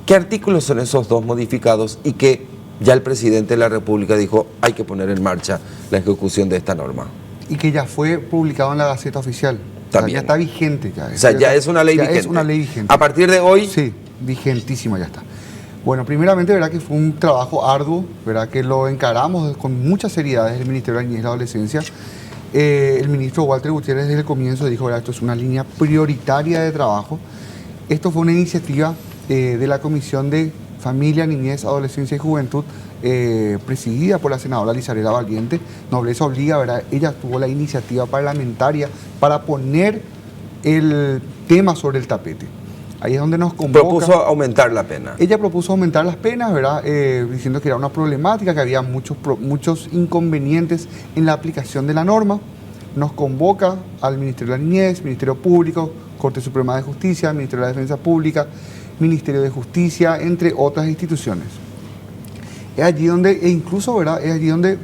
¿Qué artículos son esos dos modificados y que ya el presidente de la República dijo hay que poner en marcha la ejecución de esta norma? Y que ya fue publicado en la Gaceta Oficial. O sea, ya está vigente. O sea, ya es una ley vigente. Es una ley vigente. A partir de hoy... Sí, vigentísima ya está. Bueno, primeramente, verdad que fue un trabajo arduo, verdad que lo encaramos con mucha seriedad desde el Ministerio de la Niñez y la Adolescencia. El ministro Walter Gutiérrez desde el comienzo dijo, verdad, esto es una línea prioritaria de trabajo. Esto fue una iniciativa de la Comisión de Familia, Niñez, Adolescencia y Juventud, presidida por la senadora Lizarela Valiente. Nobleza obliga, ¿verdad? Ella tuvo la iniciativa parlamentaria para poner el tema sobre el tapete. Ahí es donde nos convoca. Propuso aumentar la pena. Ella propuso aumentar las penas, ¿verdad? Diciendo que era una problemática, que había muchos inconvenientes en la aplicación de la norma. Nos convoca al Ministerio de la Niñez, Ministerio Público, Corte Suprema de Justicia, Ministerio de la Defensa Pública, Ministerio de Justicia, entre otras instituciones. Es allí donde, e incluso, ¿verdad? Es allí donde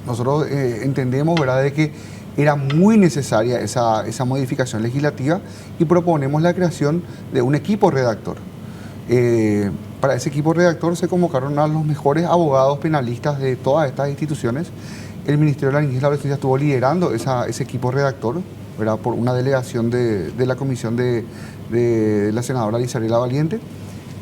nosotros entendemos, ¿verdad?, de que era muy necesaria esa modificación legislativa y proponemos la creación de un equipo redactor. Para ese equipo redactor se convocaron a los mejores abogados penalistas de todas estas instituciones. El Ministerio de la Niñez y la Adolescencia estuvo liderando ese equipo redactor, ¿verdad?, por una delegación de la comisión de la senadora Lizarela Valiente.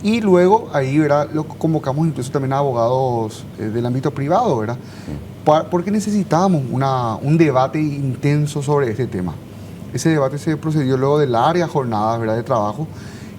Y luego ahí, ¿verdad?, lo convocamos incluso también a abogados del ámbito privado, ¿verdad?, porque necesitábamos un debate intenso sobre este tema. Ese debate se procedió luego de largas jornadas, ¿verdad?, de trabajo.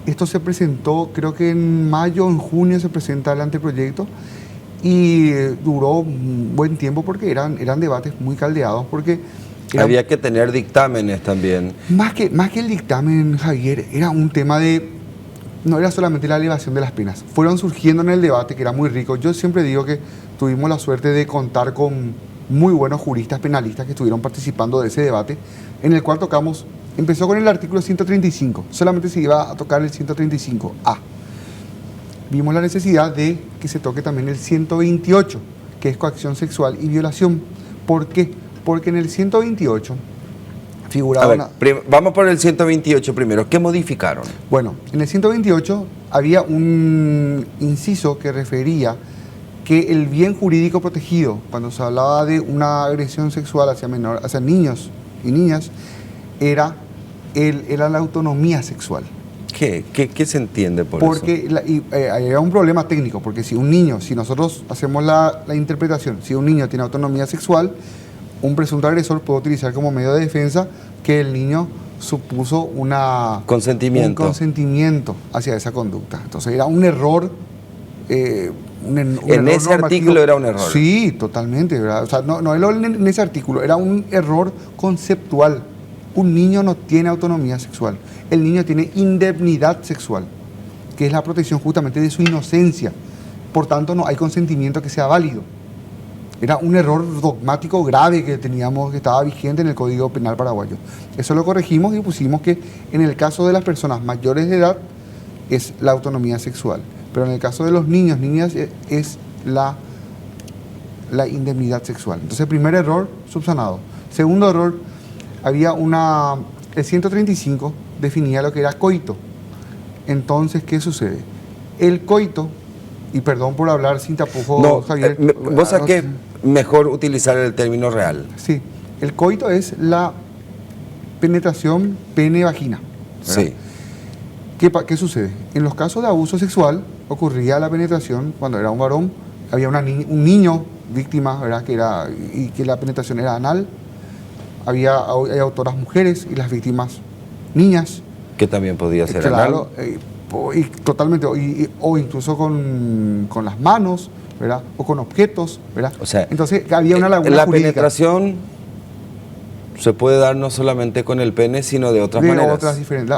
Esto se presentó, creo que en mayo, en junio se presenta el anteproyecto y duró un buen tiempo porque eran debates muy caldeados, porque había que tener dictámenes también. Más que el dictamen, Javier, era un tema no era solamente la elevación de las penas. Fueron surgiendo en el debate, que era muy rico. Yo siempre digo que tuvimos la suerte de contar con muy buenos juristas penalistas que estuvieron participando de ese debate, en el cual empezó con el artículo 135, solamente se iba a tocar el 135A. Vimos la necesidad de que se toque también el 128, que es coacción sexual y violación. ¿Por qué? Porque en el 128 figuraba vamos por el 128 primero. ¿Qué modificaron? Bueno, en el 128 había un inciso que refería que el bien jurídico protegido, cuando se hablaba de una agresión sexual hacia niños y niñas, era la autonomía sexual. ¿Qué se entiende por eso? Porque hay un problema técnico, porque si nosotros hacemos la interpretación, si un niño tiene autonomía sexual, un presunto agresor puede utilizar como medio de defensa que el niño supuso un consentimiento hacia esa conducta. Entonces era un error. En ese artículo era un error. Sí, totalmente, ¿verdad? O sea, no en ese artículo, era un error conceptual. Un niño no tiene autonomía sexual. El niño tiene indemnidad sexual, que es la protección justamente de su inocencia. Por tanto, no hay consentimiento que sea válido. Era un error dogmático grave que estaba vigente en el Código Penal paraguayo. Eso lo corregimos y pusimos que en el caso de las personas mayores de edad es la autonomía sexual, pero en el caso de los niños, niñas, es la indemnidad sexual. Entonces, primer error, subsanado. Segundo error, el 135 definía lo que era coito. Entonces, ¿qué sucede? El coito, y perdón por hablar sin tapujos, Javier. ¿Vos sabés que mejor utilizar el término real? Sí, el coito es la penetración pene-vagina. Sí. ¿Qué sucede? En los casos de abuso sexual ocurría la penetración cuando era un varón, había un niño víctima, ¿verdad?, y que la penetración era anal. Hay autoras mujeres y las víctimas niñas. Que también podía ser claro, anal. Totalmente, o incluso con las manos, ¿verdad?, o con objetos, ¿verdad? O sea, entonces había una laguna la jurídica. penetración se puede dar no solamente con el pene, sino de otras maneras. Otras diferentes.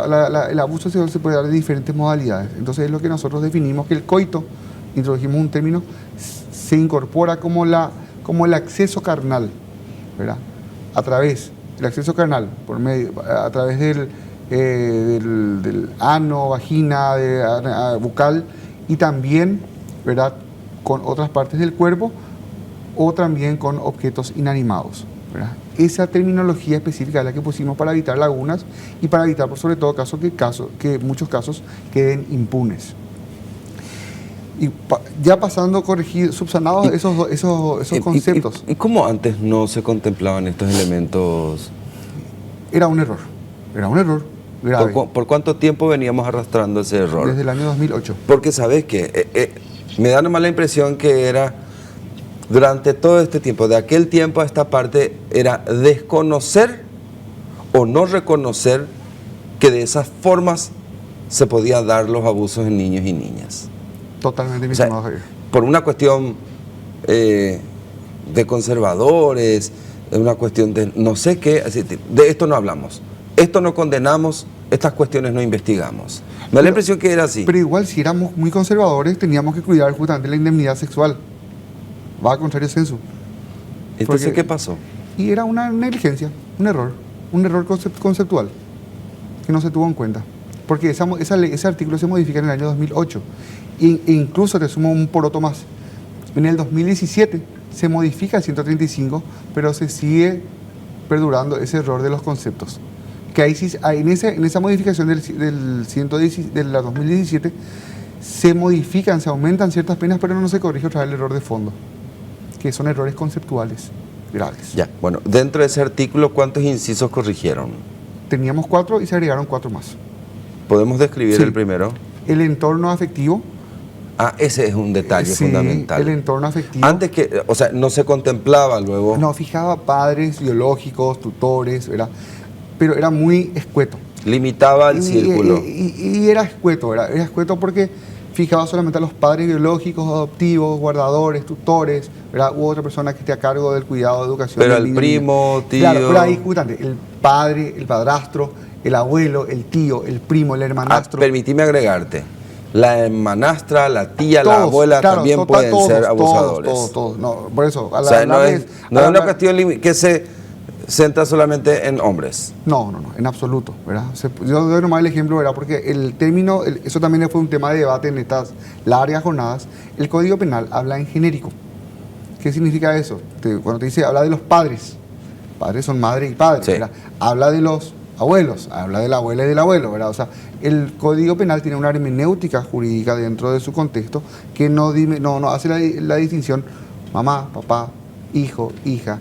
El abuso sexual se puede dar de diferentes modalidades. Entonces es lo que nosotros definimos, que el coito, introdujimos un término, se incorpora como el acceso carnal, ¿verdad? El acceso carnal, a través del ano, vagina, bucal, y también, ¿verdad?, con otras partes del cuerpo, o también con objetos inanimados, ¿verdad? Esa terminología específica es la que pusimos para evitar lagunas y para evitar, por sobre todo, que muchos casos queden impunes. Y ya pasando corregidos, subsanados esos conceptos. ¿Y cómo antes no se contemplaban estos elementos? Era un error grave. ¿Por cuánto tiempo veníamos arrastrando ese error? Desde el año 2008. Porque sabes que me da nomás la impresión que era, durante todo este tiempo, de aquel tiempo a esta parte, era desconocer o no reconocer que de esas formas se podían dar los abusos en niños y niñas. Totalmente, mi O sea, estimado Javier. por una cuestión de conservadores, una cuestión de no sé qué, de esto no hablamos, esto no condenamos, estas cuestiones no investigamos. Me da la impresión que era así. Pero igual, si éramos muy conservadores, teníamos que cuidar justamente la indemnidad sexual. Va a contrario sensu. Entonces, ¿qué pasó? Y era una negligencia, un error conceptual que no se tuvo en cuenta. Porque ese artículo se modifica en el año 2008. E incluso te sumo un poroto más. En el 2017 se modifica el 135, pero se sigue perdurando ese error de los conceptos. Que ahí sí, en esa modificación de la 2017 se modifican, se aumentan ciertas penas, pero no se corrige otra vez el error de fondo, que son errores conceptuales graves. Ya, bueno, dentro de ese artículo, ¿cuántos incisos corrigieron? Teníamos 4 y se agregaron 4 más. ¿Podemos describir Sí. el primero? El entorno afectivo. Ah, ese es un detalle Sí, fundamental. el entorno afectivo. Antes que, o sea, no se contemplaba luego. No, fijaba padres biológicos, tutores, ¿verdad? Pero era muy escueto. Limitaba el círculo. Y era escueto, era escueto porque fijaba solamente a los padres biológicos, adoptivos, guardadores, tutores, ¿verdad? U otra persona que esté a cargo del cuidado de educación. Pero del el niño. primo, tío. Claro, pero ahí, justamente, el padre, el padrastro, el abuelo, el tío, el primo, el hermanastro. Permitime agregarte. La hermanastra, la tía, la Todos, abuela claro, también pueden ser abusadores. Todos. No, por eso, O sea, no es una cuestión que se centra solamente en hombres. No, en absoluto, ¿verdad? Yo doy nomás el ejemplo, ¿verdad? Porque el término, eso también fue un tema de debate en estas largas jornadas. El Código Penal habla en genérico. ¿Qué significa eso? Cuando te dice, habla de los padres. Padres son madre y padre, Sí. ¿verdad? Habla de los abuelos, habla de la abuela y del abuelo, ¿verdad? O sea, el Código Penal tiene una hermenéutica jurídica dentro de su contexto que no hace la distinción mamá, papá, hijo, hija.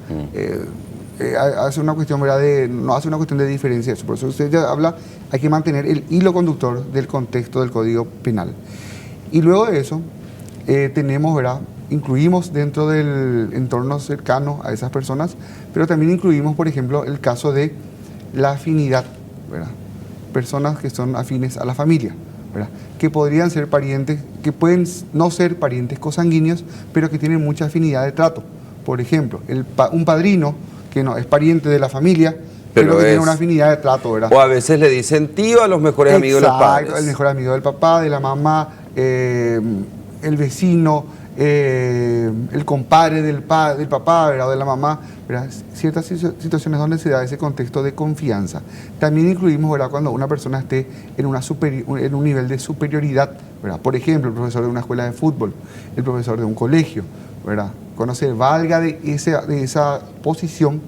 Hace una cuestión, ¿verdad? No hace una cuestión de diferencia. Por eso usted ya habla, hay que mantener el hilo conductor del contexto del Código Penal. Y luego de eso, tenemos, ¿verdad? Incluimos dentro del entorno cercano a esas personas, pero también incluimos, por ejemplo, el caso de la afinidad, ¿verdad? Personas que son afines a la familia, ¿verdad? Que podrían ser parientes, que pueden no ser parientes consanguíneos, pero que tienen mucha afinidad de trato. Por ejemplo, un padrino que no es pariente de la familia, pero que tiene una afinidad de trato, ¿verdad? O a veces le dicen tío a los mejores amigos de los padres. El mejor amigo del papá, de la mamá, el vecino, el compadre del papá, ¿verdad? O de la mamá, ¿verdad? Ciertas situaciones donde se da ese contexto de confianza. También incluimos, ¿verdad? Cuando una persona esté en un nivel de superioridad, ¿verdad? Por ejemplo, el profesor de una escuela de fútbol, el profesor de un colegio, ¿verdad? Cuando se valga de esa posición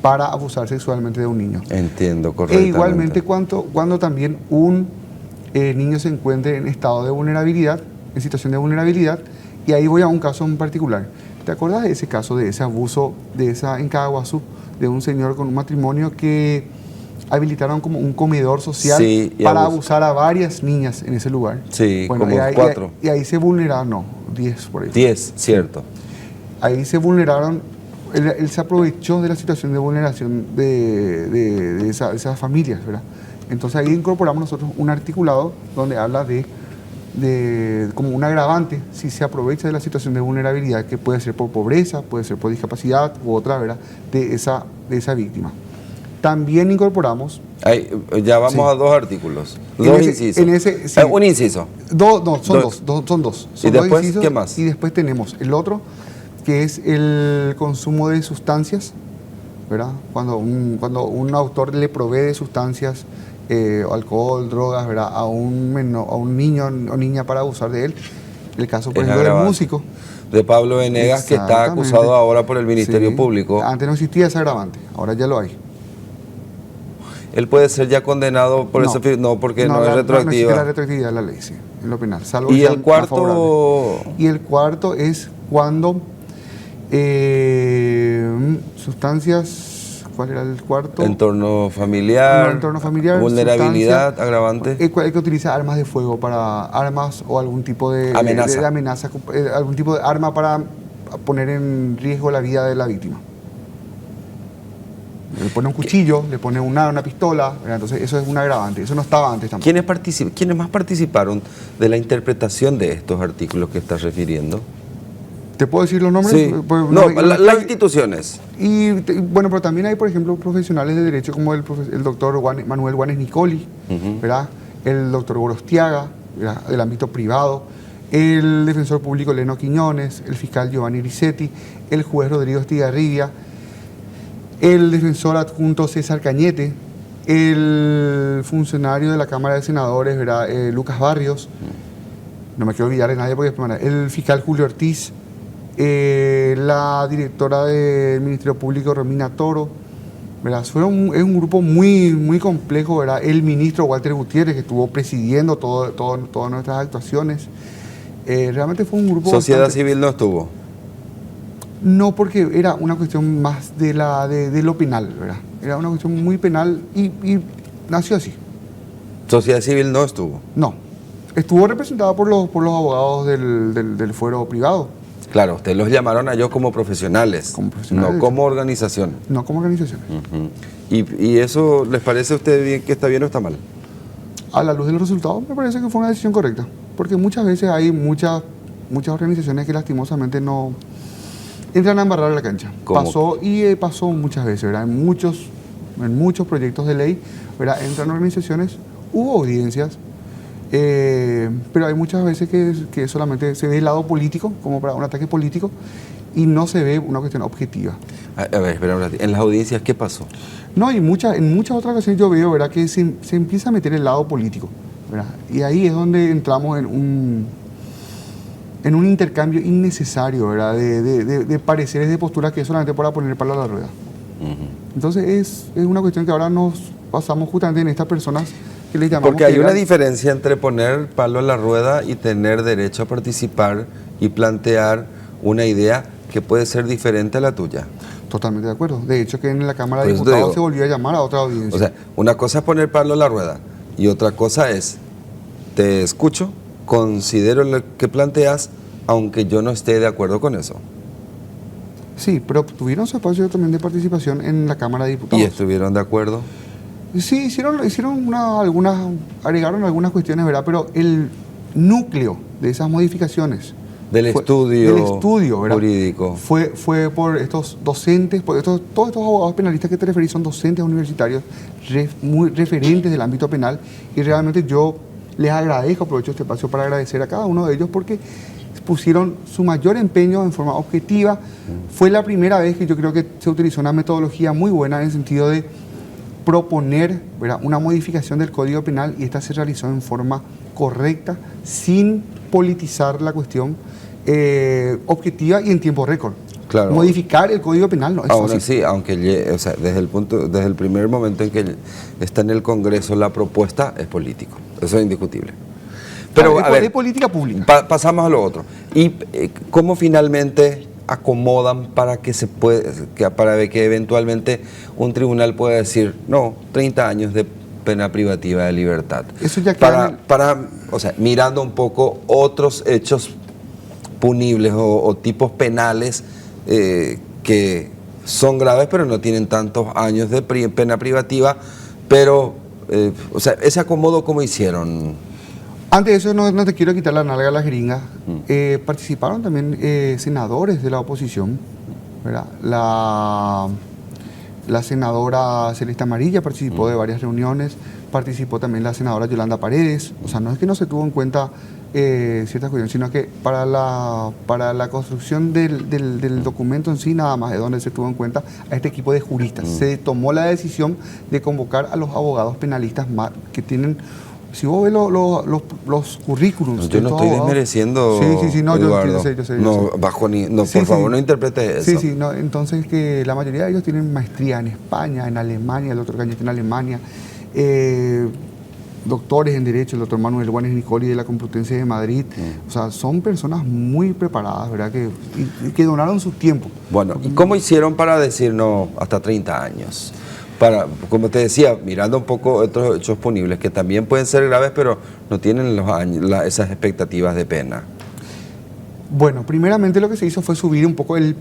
para abusar sexualmente de un niño. Entiendo, correctamente. E igualmente cuando también un niño se encuentre en estado de vulnerabilidad, en situación de vulnerabilidad, y ahí voy a un caso en particular. ¿Te acuerdas de ese caso, de ese abuso en Caaguazú, de un señor con un matrimonio que habilitaron como un comedor social, sí, para abusar a varias niñas en ese lugar? Sí, bueno, como 4. Y ahí se vulneraron, 10 por ahí. 10, cierto. Ahí se vulneraron, él se aprovechó de la situación de vulneración de esas familias, ¿verdad? Entonces ahí incorporamos nosotros un articulado donde habla de como un agravante si se aprovecha de la situación de vulnerabilidad, que puede ser por pobreza, puede ser por discapacidad u otra, ¿verdad? De esa víctima. También incorporamos... Ahí, ya vamos, sí, a 2 artículos, 2 incisos. Sí. Un inciso. Son dos. ¿Y después incisos, qué más? Y después tenemos el otro, que es el consumo de sustancias, ¿verdad? Cuando un autor le provee de sustancias, alcohol, drogas, ¿verdad? A un niño o niña para abusar de él. El caso, por ejemplo, del músico. De Pablo Venegas, que está acusado ahora por el Ministerio Público. Antes no existía ese agravante, ahora ya lo hay. ¿Él puede ser ya condenado por eso? No, porque no es retroactiva. No existe la retroactividad de la ley, sí. en lo penal. Salvo ¿Y que sea el más favorable. cuarto? Y el cuarto es cuando sustancias, ¿cuál era el cuarto? Entorno familiar, No, entorno familiar, vulnerabilidad, sustancia, agravante. el que utiliza armas de fuego para armas o algún tipo de Amenaza. de amenaza, algún tipo de arma para poner en riesgo la vida de la víctima. Le pone un cuchillo, le pone una pistola, ¿verdad? Entonces eso es un agravante, eso no estaba antes tampoco. ¿Quiénes más participaron de la interpretación de estos artículos que estás refiriendo? ¿Te puedo decir los nombres? Sí. Pues, No, las instituciones. Y bueno, pero también hay, por ejemplo, profesionales de derecho como el doctor Manuel Juanes Nicoli, ¿verdad? El doctor Gorostiaga, ¿verdad? Del ámbito privado, el defensor público Leno Quiñones, el fiscal Giovanni Risetti, el juez Rodrigo Estigarribia, el defensor adjunto César Cañete, el funcionario de la Cámara de Senadores, ¿verdad? Lucas Barrios, no me quiero olvidar de nadie porque el fiscal Julio Ortiz, la directora del Ministerio Público Romina Toro, ¿verdad? Es un grupo muy complejo, ¿verdad? El ministro Walter Gutiérrez, que estuvo presidiendo todas nuestras actuaciones. Realmente fue un grupo... Sociedad civil no estuvo. No, porque era una cuestión más de lo penal, ¿verdad? Era una cuestión muy penal y nació así. Sociedad civil no estuvo. No. Estuvo representada por los abogados del fuero privado. Claro, ustedes los llamaron a ellos como profesionales, no como organización. No como organización. ¿Y eso les parece a usted bien, que está bien o está mal? A la luz de los resultados me parece que fue una decisión correcta, porque muchas veces hay muchas organizaciones que lastimosamente no entran a embarrar la cancha. ¿Cómo? Pasó muchas veces, ¿verdad? En muchos proyectos de ley, ¿verdad? Entran organizaciones, hubo audiencias, pero hay muchas veces que solamente se ve el lado político, como para un ataque político, y no se ve una cuestión objetiva. A ver, espera un ratito. ¿En las audiencias qué pasó? No, en muchas otras ocasiones yo veo, ¿verdad?, que se empieza a meter el lado político, ¿verdad? Y ahí es donde entramos en un intercambio innecesario, ¿verdad?, de pareceres, de posturas que es solamente para poner palo a la rueda. Entonces es una cuestión que ahora nos basamos justamente en estas personas que les llamamos... Porque hay una diferencia entre poner palo a la rueda y tener derecho a participar y plantear una idea que puede ser diferente a la tuya. Totalmente de acuerdo. De hecho, que en la Cámara de Por eso Diputados se volvió a llamar a otra audiencia. O sea, una cosa es poner palo a la rueda y otra cosa es, te escucho, considero lo que planteas, aunque yo no esté de acuerdo con eso. Sí, pero tuvieron su espacio también de participación en la Cámara de Diputados. ¿Y estuvieron de acuerdo? Sí, agregaron algunas cuestiones, ¿verdad? Pero el núcleo de esas modificaciones Del estudio ¿verdad?, jurídico. Fue por estos docentes, todos estos abogados penalistas que te referís son docentes universitarios muy referentes del ámbito penal, y realmente yo les agradezco, aprovecho este espacio para agradecer a cada uno de ellos porque pusieron su mayor empeño en forma objetiva. Fue la primera vez que yo creo que se utilizó una metodología muy buena en el sentido de proponer, ¿verdad?, una modificación del Código Penal, y esta se realizó en forma correcta, sin politizar la cuestión, objetiva y en tiempo récord. Claro. Modificar el Código Penal no es Aún fácil. así, aunque, o sea, desde el primer momento en que está en el Congreso la propuesta es político, eso es indiscutible. Pero a ver, es política pública. pasamos a lo otro. ¿Y cómo finalmente acomodan para que para que eventualmente un tribunal pueda decir, no, 30 años de pena privativa de libertad? Eso ya o sea, mirando un poco otros hechos punibles o tipos penales que son graves pero no tienen tantos años de pena privativa, pero, o sea, ese acomodo, ¿cómo hicieron? Antes de eso, no te quiero quitar la nalga a las gringas. Participaron también senadores de la oposición, ¿verdad? La senadora Celeste Amarilla participó de varias reuniones, participó también la senadora Yolanda Paredes. O sea, no es que no se tuvo en cuenta ciertas cuestiones, sino que para la construcción del documento en sí, nada más es donde se tuvo en cuenta a este equipo de juristas. Se tomó la decisión de convocar a los abogados penalistas que tienen... Si vos ves los currículums... Yo no estoy desmereciendo, Sí, no, Eduardo. yo sé. No, por favor, no interpretes eso. Sí, no, entonces que la mayoría de ellos tienen maestría en España, en Alemania, el doctor Cañete en Alemania. doctores en Derecho, el doctor Manuel Guanes Nicoli de la Complutense de Madrid. O sea, son personas muy preparadas, ¿verdad? Que donaron su tiempo. Bueno, ¿y cómo hicieron para decirnos hasta 30 años? Para, como te decía, mirando un poco otros hechos punibles que también pueden ser graves, pero no tienen los años, esas expectativas de pena. Bueno, primeramente lo que se hizo fue subir un poco el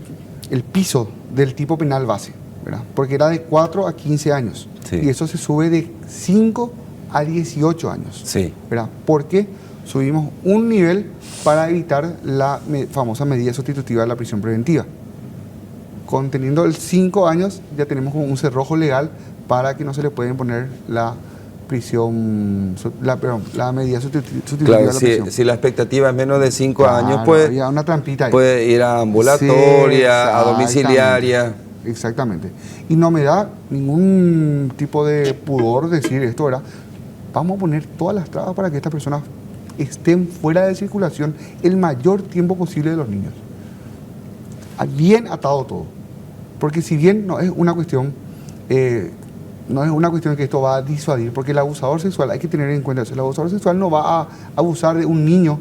piso del tipo penal base, ¿verdad? Porque era de 4 a 15 años. Sí. Y eso se sube de 5 a 18 años. Sí. ¿Verdad? Porque subimos un nivel para evitar la famosa medida sustitutiva de la prisión preventiva. Conteniendo el 5 años, ya tenemos como un cerrojo legal para que no se le pueden poner la prisión, la medida sustitutiva Claro, de la prisión. si la expectativa es menos de 5 años, había una trampita ahí. puede ir a ambulatoria, a domiciliaria. Exactamente. Y no me da ningún tipo de pudor decir esto, ¿verdad? Vamos a poner todas las trabas para que estas personas estén fuera de circulación el mayor tiempo posible de los niños. Bien atado todo. Porque si bien no es una cuestión, no es una cuestión que esto va a disuadir, porque el abusador sexual, hay que tener en cuenta eso, el abusador sexual no va a abusar de un niño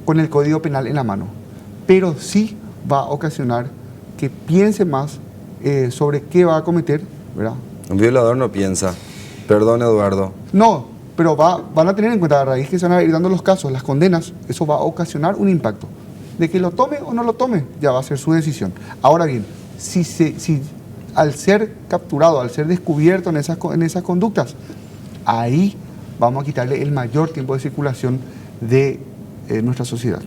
con el Código Penal en la mano, pero sí va a ocasionar que piense más sobre qué va a cometer, ¿verdad? Un violador no piensa. Perdón, Eduardo. No, pero van a tener en cuenta a raíz que se van a ir dando los casos, las condenas, eso va a ocasionar un impacto. De que lo tome o no lo tome, ya va a ser su decisión. Ahora bien, si al ser capturado, al ser descubierto en esas conductas, ahí vamos a quitarle el mayor tiempo de circulación de nuestra sociedad.